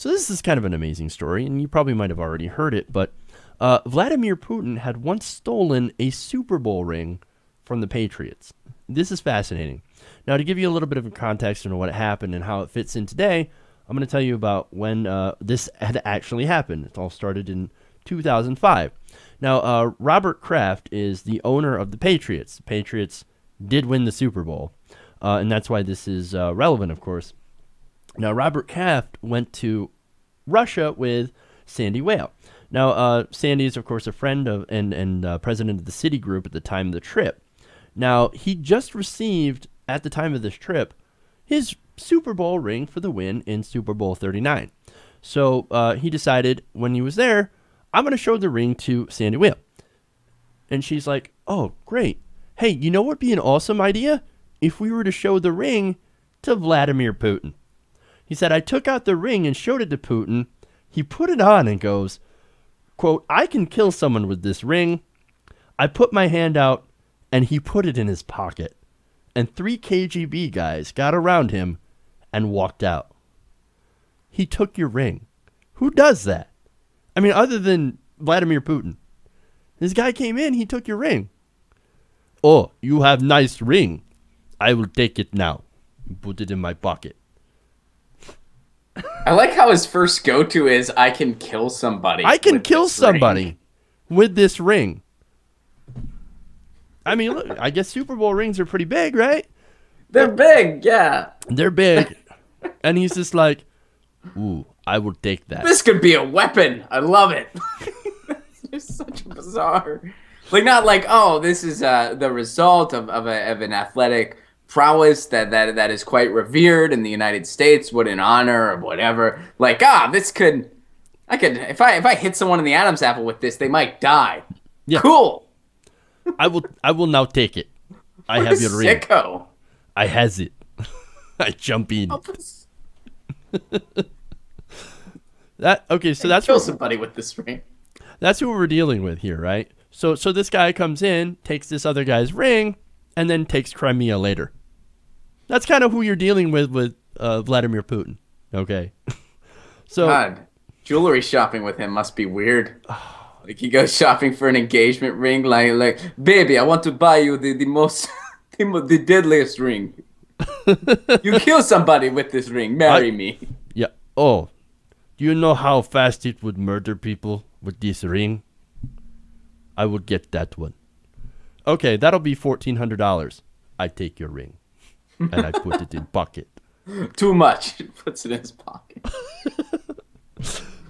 So this is kind of an amazing story, and you probably might have already heard it, but Vladimir Putin had once stolen a Super Bowl ring from the Patriots. This is fascinating. Now, to give you a little bit of a context on what happened and how it fits in today, I'm going to tell you about when this had actually happened. It all started in 2005. Now, Robert Kraft is the owner of the Patriots. The Patriots did win the Super Bowl, and that's why this is relevant, of course. Now, Robert Kraft went to Russia with Sandy Whale. Now, Sandy is, of course, a friend of and president of the Citigroup at the time of the trip. Now, he just received, at the time of this trip, his Super Bowl ring for the win in Super Bowl 39. So he decided when he was there, I'm going to show the ring to Sandy Whale. And she's like, oh, great. Hey, you know what would be an awesome idea? If we were to show the ring to Vladimir Putin. He said, I took out the ring and showed it to Putin. He put it on and goes, quote, I can kill someone with this ring. I put my hand out and he put it in his pocket. And 3 KGB guys got around him and walked out. He took your ring. Who does that? I mean, other than Vladimir Putin. This guy came in, he took your ring. Oh, you have nice ring. I will take it now. Put it in my pocket. I like how his first go-to is, I can kill somebody. I can kill somebody with this ring. I mean, look, I guess Super Bowl rings are pretty big, right? They're big, yeah. They're big. And he's just like, ooh, I will take that. This could be a weapon. I love it. It's such a bizarre. Like, not like, oh, this is the result of an athletic prowess that is quite revered in the United States, what an honor or whatever. Like, this could, if I hit someone in the Adam's apple with this, they might die. Yeah. Cool. I will now take it. I have your ring. Sicko. I has it. I jump in. Okay, so that's kill somebody with this ring. That's who we're dealing with here, right? So this guy comes in, takes this other guy's ring, and then takes Crimea later. That's kind of who you're dealing with Vladimir Putin. Okay. So God, jewelry shopping with him must be weird. Like he goes shopping for an engagement ring, like baby, I want to buy you the most the deadliest ring. You kill somebody with this ring, marry me. Yeah. Oh, do you know how fast it would murder people with this ring? I would get that one. Okay, that'll be $1,400. I take your ring, and I put it in pocket. Too much. He puts it in his pocket.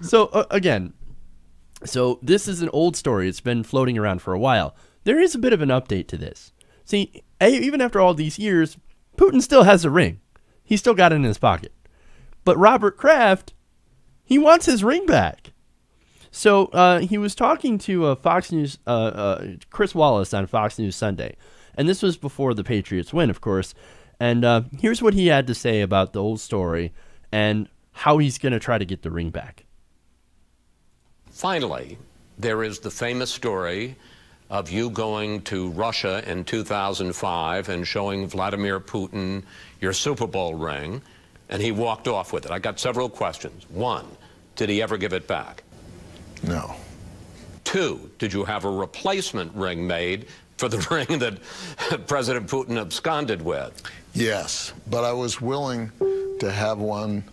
So again, so this is an old story. It's been floating around for a while. There is a bit of an update to this. See, even after all these years, Putin still has a ring. He's still got it in his pocket. But Robert Kraft, he wants his ring back. So he was talking to Fox News, Chris Wallace on Fox News Sunday. And this was before the Patriots win, of course. And here's what he had to say about the old story and how he's going to try to get the ring back. Finally, there is the famous story of you going to Russia in 2005 and showing Vladimir Putin your Super Bowl ring, and he walked off with it. I got several questions. One, did he ever give it back? No. Two, did you have a replacement ring made for the ring that President Putin absconded with? Yes, but I was willing to have one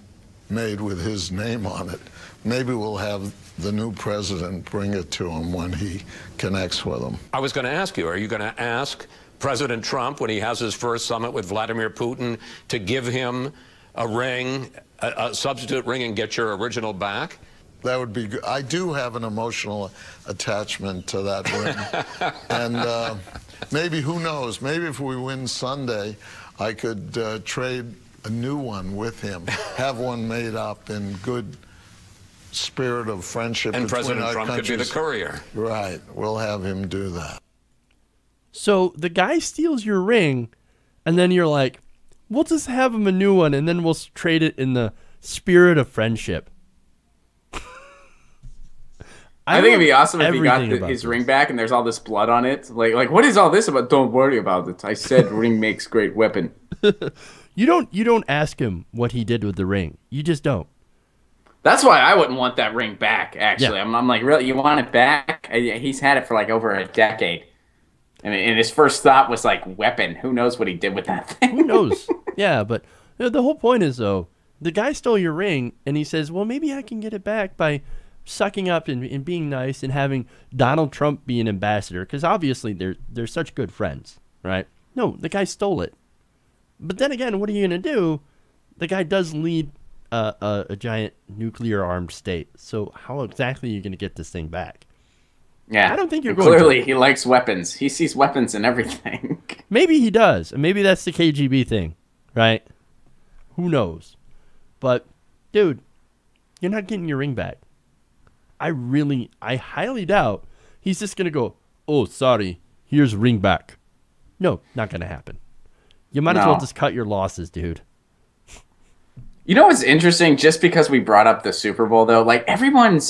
made with his name on it. Maybe we'll have the new president bring it to him when he connects with him. I was going to ask you, are you going to ask President Trump, when he has his first summit with Vladimir Putin, to give him a ring, a substitute ring, and get your original back? That would be good. I do have an emotional attachment to that ring. And maybe, who knows, maybe if we win Sunday, I could trade a new one with him, have one made up in good spirit of friendship and between President our Trump countries. could be the courier. Right. We'll have him do that. So the guy steals your ring, and then you're like, we'll just have him a new one, and then we'll trade it in the spirit of friendship. I think it'd be awesome if he got his ring back and there's all this blood on it. Like, what is all this about? Don't worry about it. I said ring makes great weapon. You don't ask him what he did with the ring. You just don't. That's why I wouldn't want that ring back, actually. Yeah. I'm like, really? You want it back? He's had it for like over a decade. And his first thought was like, weapon. Who knows what he did with that thing? Who knows? Yeah, but the whole point is, though, the guy stole your ring, and he says, well, maybe I can get it back by sucking up and being nice and having Donald Trump be an ambassador, because obviously they're such good friends, right? No, the guy stole it. But then again, what are you going to do? The guy does lead a giant nuclear-armed state, so how exactly are you going to get this thing back? Yeah. I don't think you're and going clearly, to. he likes weapons. He sees weapons in everything. Maybe he does, and maybe that's the KGB thing, right? Who knows? But, dude, you're not getting your ring back. I highly doubt he's just going to go, oh, sorry, here's ring back. No, not going to happen. You might as well just cut your losses, dude. You know what's interesting? Just because we brought up the Super Bowl, though, like everyone's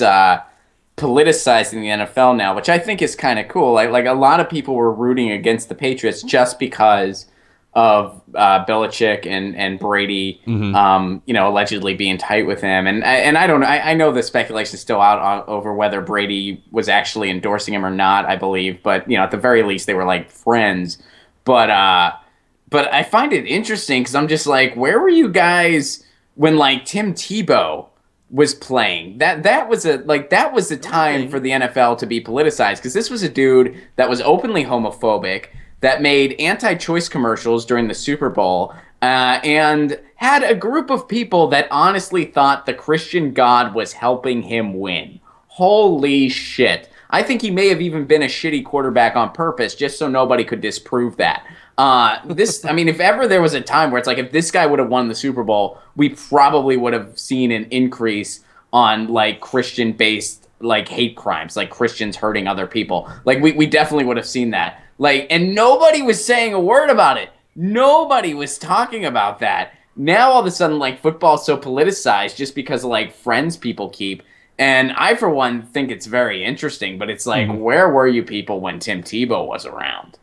politicizing the NFL now, which I think is kind of cool. Like a lot of people were rooting against the Patriots just because of Belichick and Brady, allegedly being tight with him. And I don't know. I know the speculation is still out over whether Brady was actually endorsing him or not, I believe. But, at the very least, they were like friends. But I find it interesting because I'm just like, where were you guys when like Tim Tebow was playing? That was a time for the NFL to be politicized, because this was a dude that was openly homophobic, that made anti-choice commercials during the Super Bowl, and had a group of people that honestly thought the Christian God was helping him win. Holy shit. I think he may have even been a shitty quarterback on purpose just so nobody could disprove that. If ever there was a time where it's like, if this guy would have won the Super Bowl, we probably would have seen an increase on like Christian-based like hate crimes, like Christians hurting other people. Like we definitely would have seen that. Like, and nobody was saying a word about it. Nobody was talking about that. Now all of a sudden, like, football's so politicized just because of like friends people keep. And I, for one, think it's very interesting. But it's like, where were you people when Tim Tebow was around?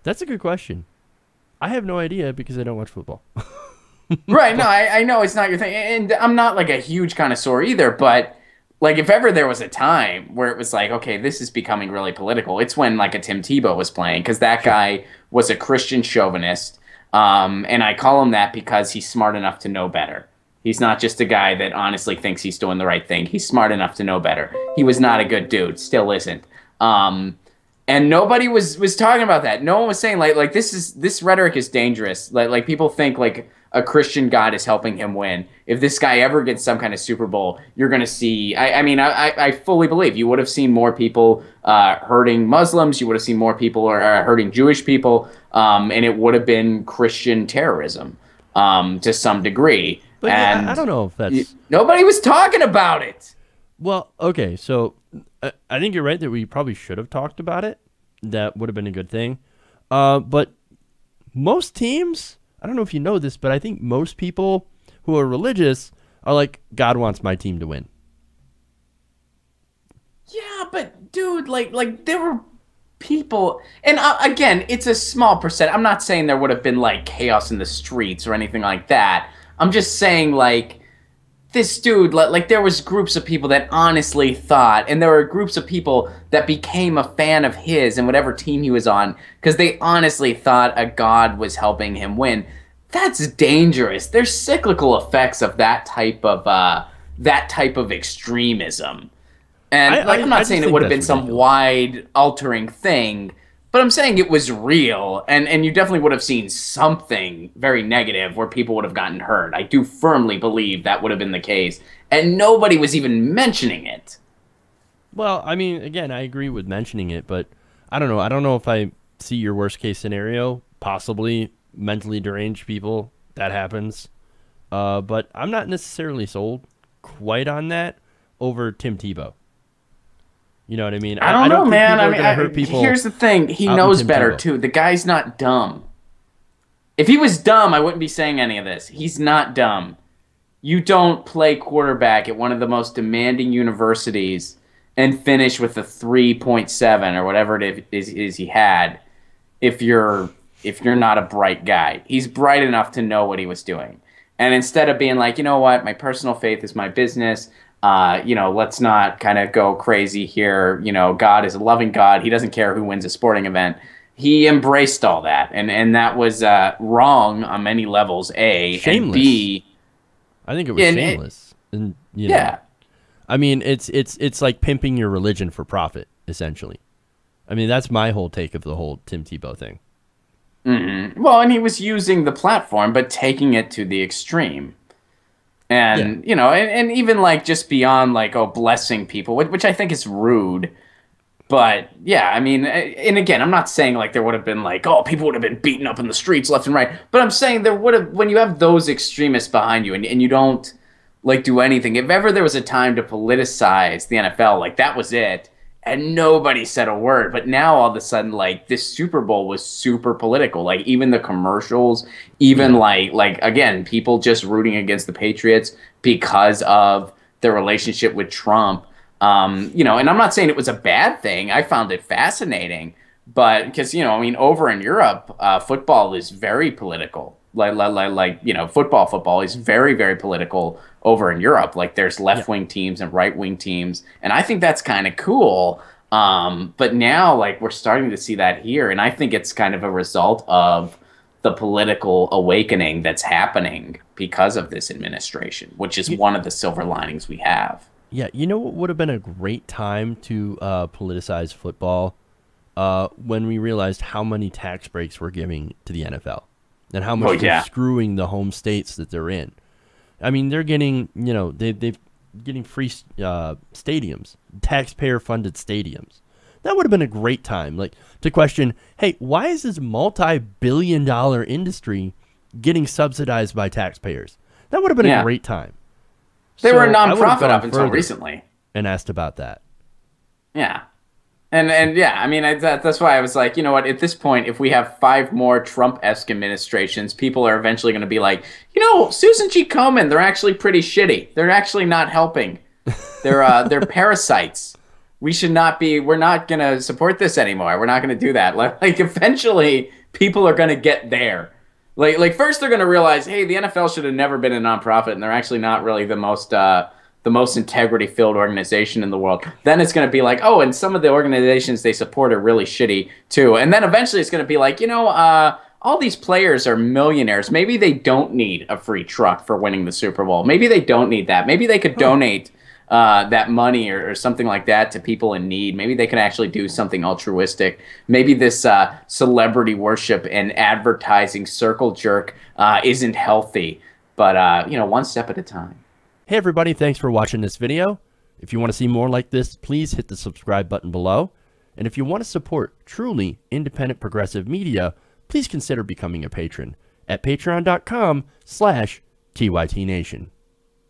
That's a good question. I have no idea because I don't watch football. Right. No, I know it's not your thing. And I'm not like a huge connoisseur either. But like, if ever there was a time where it was like, okay, this is becoming really political, it's when like a Tim Tebow was playing, because that guy was a Christian chauvinist. And I call him that because he's smart enough to know better. He's not just a guy that honestly thinks he's doing the right thing. He's smart enough to know better. He was not a good dude, still isn't. And nobody was talking about that. No one was saying like this rhetoric is dangerous. Like people think like a Christian God is helping him win. If this guy ever gets some kind of Super Bowl, you're going to see. I fully believe you would have seen more people hurting Muslims. You would have seen more people hurting Jewish people, and it would have been Christian terrorism to some degree. But and I don't know if that's... Nobody was talking about it. Well, okay, so I think you're right that we probably should have talked about it. That would have been a good thing. But most teams, I don't know if you know this, but I think most people who are religious are like, God wants my team to win. Yeah, but dude, like there were people, and again, it's a small percent. I'm not saying there would have been like chaos in the streets or anything like that. I'm just saying like this dude, like there was groups of people that honestly thought, and there were groups of people that became a fan of his and whatever team he was on because they honestly thought a God was helping him win. That's dangerous. There's cyclical effects of that type of extremism. And I'm not saying it would have been some wide altering thing, but I'm saying it was real, and you definitely would have seen something very negative where people would have gotten hurt. I do firmly believe that would have been the case, and nobody was even mentioning it. Well, I mean, again, I agree with mentioning it, but I don't know. I don't know if I see your worst case scenario, possibly mentally deranged people, that happens. But I'm not necessarily sold quite on that over Tim Tebow. You know what I mean? I don't know, think man. hurt people here's the thing. He knows better, too. The guy's not dumb. If he was dumb, I wouldn't be saying any of this. He's not dumb. You don't play quarterback at one of the most demanding universities and finish with a 3.7 or whatever it is he had if you're not a bright guy. He's bright enough to know what he was doing. And instead of being like, you know what, my personal faith is my business, let's not kind of go crazy here. God is a loving God. He doesn't care who wins a sporting event. He embraced all that. And that was wrong on many levels, A. Shameless. And B. I think it was shameless. And, yeah. I mean, it's like pimping your religion for profit, essentially. I mean, that's my whole take of the whole Tim Tebow thing. Mm-hmm. Well, and he was using the platform, but taking it to the extreme. And, and even like just beyond like, blessing people, which I think is rude. But yeah, I mean, and again, I'm not saying like there would have been like, people would have been beaten up in the streets left and right. But I'm saying there would have, when you have those extremists behind you and you don't like do anything, if ever there was a time to politicize the NFL, like that was it. And nobody said a word. But now all of a sudden, like this Super Bowl was super political. Like even the commercials, even like again, people just rooting against the Patriots because of their relationship with Trump. And I'm not saying it was a bad thing. I found it fascinating, but because over in Europe, football is very political. Football is very, very political over in Europe. Like there's left-wing teams and right-wing teams, and I think that's kind of cool. But now, like we're starting to see that here, and I think it's kind of a result of the political awakening that's happening because of this administration, which is one of the silver linings we have. Yeah, you know what would have been a great time to politicize football? When we realized how many tax breaks we're giving to the NFL and how much they're screwing the home states that they're in. I mean, they're getting, they're getting free stadiums, taxpayer-funded stadiums. That would have been a great time, like, to question, hey, why is this multi-billion-dollar industry getting subsidized by taxpayers? That would have been a great time. They were a nonprofit up until recently. And asked about that. Yeah. And yeah, I mean, that's why I was like, you know what, at this point, if we have 5 more Trump-esque administrations, people are eventually going to be like, Susan G. Komen, they're actually pretty shitty. They're actually not helping. They're parasites. We're not going to support this anymore. We're not going to do that. Like eventually, people are going to get there. Like first they're going to realize, hey, the NFL should have never been a nonprofit, and they're actually not really the most integrity-filled organization in the world. Then it's going to be like, and some of the organizations they support are really shitty too. And then eventually it's going to be like, all these players are millionaires. Maybe they don't need a free truck for winning the Super Bowl. Maybe they don't need that. Maybe they could donate that money or something like that to people in need. Maybe they can actually do something altruistic. Maybe this celebrity worship and advertising circle jerk isn't healthy. But, one step at a time. Hey everybody, thanks for watching this video. If you want to see more like this, please hit the subscribe button below. And if you want to support truly independent progressive media, please consider becoming a patron at patreon.com/TYTNation.